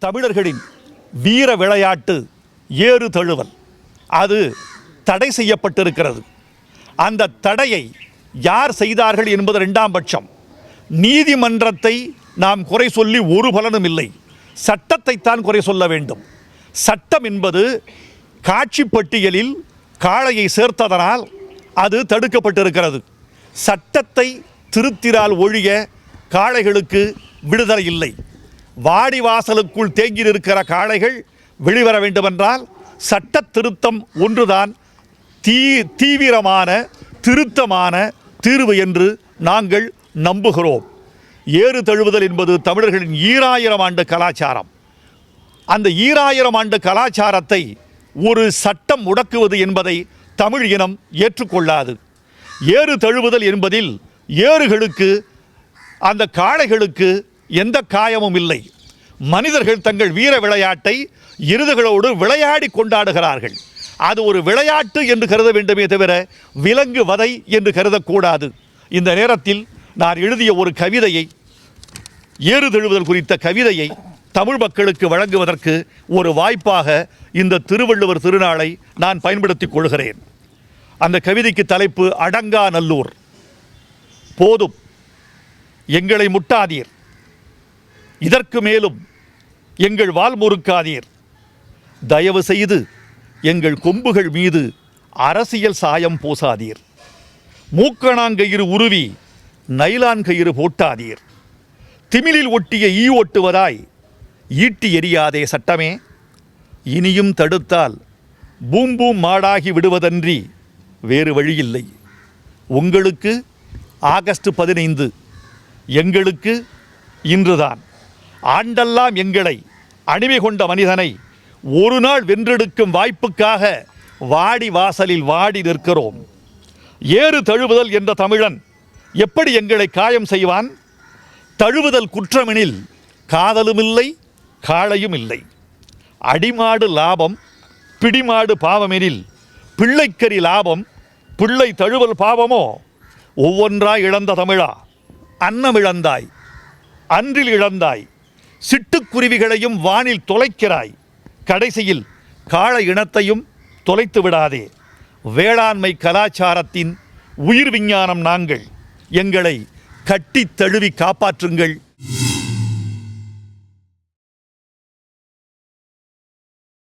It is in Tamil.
தமிழர்களின் வீர விளையாட்டு ஏறு தழுவல் அது தடை செய்யப்பட்டிருக்கிறது. அந்த தடையை யார் செய்தார்கள் என்பது இரண்டாம் பட்சம். நீதிமன்றத்தை நாம் குறை சொல்லி ஒரு பலனும் இல்லை. சட்டத்தைத்தான் குறை சொல்ல வேண்டும். சட்டம் என்பது காட்சி பட்டியலில் காளையை சேர்த்ததனால் அது தடுக்கப்பட்டிருக்கிறது. சட்டத்தை திருத்தினால் ஒழிய காளைகளுக்கு விடுதலை இல்லை. வாடிவாசலுக்குள் தேங்கியிருக்கிற காளைகள் வெளிவர வேண்டுமென்றால் சட்ட திருத்தம் ஒன்றுதான் தீவிரமான திருத்தமான தீர்வு என்று நாங்கள் நம்புகிறோம். ஏறு தழுவுதல் என்பது தமிழர்களின் 2000 ஆண்டு கலாச்சாரம். அந்த 2000 ஆண்டு கலாச்சாரத்தை ஒரு சட்டம் முடக்குவது என்பதை தமிழ் இனம் ஏற்றுக்கொள்ளாது. ஏறு தழுவுதல் என்பதில் ஏறுகளுக்கு அந்த காளைகளுக்கு எந்த காயமும் இல்லை. மனிதர்கள் தங்கள் வீர விளையாட்டை எருதுகளோடு விளையாடி கொண்டாடுகிறார்கள். அது ஒரு விளையாட்டு என்று கருத வேண்டுமே தவிர விலங்கு வதை என்று கருதக்கூடாது. இந்த நேரத்தில் நான் எழுதிய ஒரு கவிதையை, ஏறு தழுவுதல் குறித்த கவிதையை தமிழ் மக்களுக்கு வழங்குவதற்கு ஒரு வாய்ப்பாக இந்த திருவள்ளுவர் திருநாளை நான் பயன்படுத்திக் கொள்கிறேன். அந்த கவிதைக்கு தலைப்பு அடங்கா நல்லூர். போதும், எங்களை முட்டாதீர், இதற்கு மேலும் எங்கள் வால் முறுக்காதீர். தயவு செய்து எங்கள் கொம்புகள் மீது அரசியல் சாயம் பூசாதீர். மூக்கணாங்கயிறு உருவி நைலான் கயிறு போட்டாதீர். திமிலில் ஒட்டிய ஈ ஒட்டுவதாய் ஈட்டி எறியாதே சட்டமே. இனியும் தடுத்தால் பூம்பூம் மாடாகி விடுவதன்றி வேறு வழியில்லை. உங்களுக்கு ஆகஸ்ட் 15, எங்களுக்கு இன்றுதான். ஆண்டெல்லாம் எங்களை அடிமை கொண்ட மனிதனை ஒரு நாள் வென்றெடுக்கும் வாய்ப்புக்காக வாடி வாசலில் வாடி நிற்கிறோம். ஏறு தழுவுதல் என்ற தமிழன் எப்படி எங்களை காயம் செய்வான்? தழுவுதல் குற்றமெனில் காதலும் இல்லை, காளையும் இல்லை. அடிமாடு லாபம், பிடிமாடு பாவமெனில் பிள்ளைக்கறி லாபம், பிள்ளை தழுவல் பாவமோ? ஒவ்வொன்றாய் இழந்த தமிழா, அன்னம் இழந்தாய், அன்றில் இழந்தாய், சிட்டுக்குருவிகளையும் வானில் தொலைக்கிறாய். கடைசியில் காளை இனத்தையும் தொலைத்து விடாதே. வேளாண்மை கலாச்சாரத்தின் உயிர் விஞ்ஞானம் நாங்கள். எங்களை கட்டி தழுவி காப்பாற்றுங்கள்.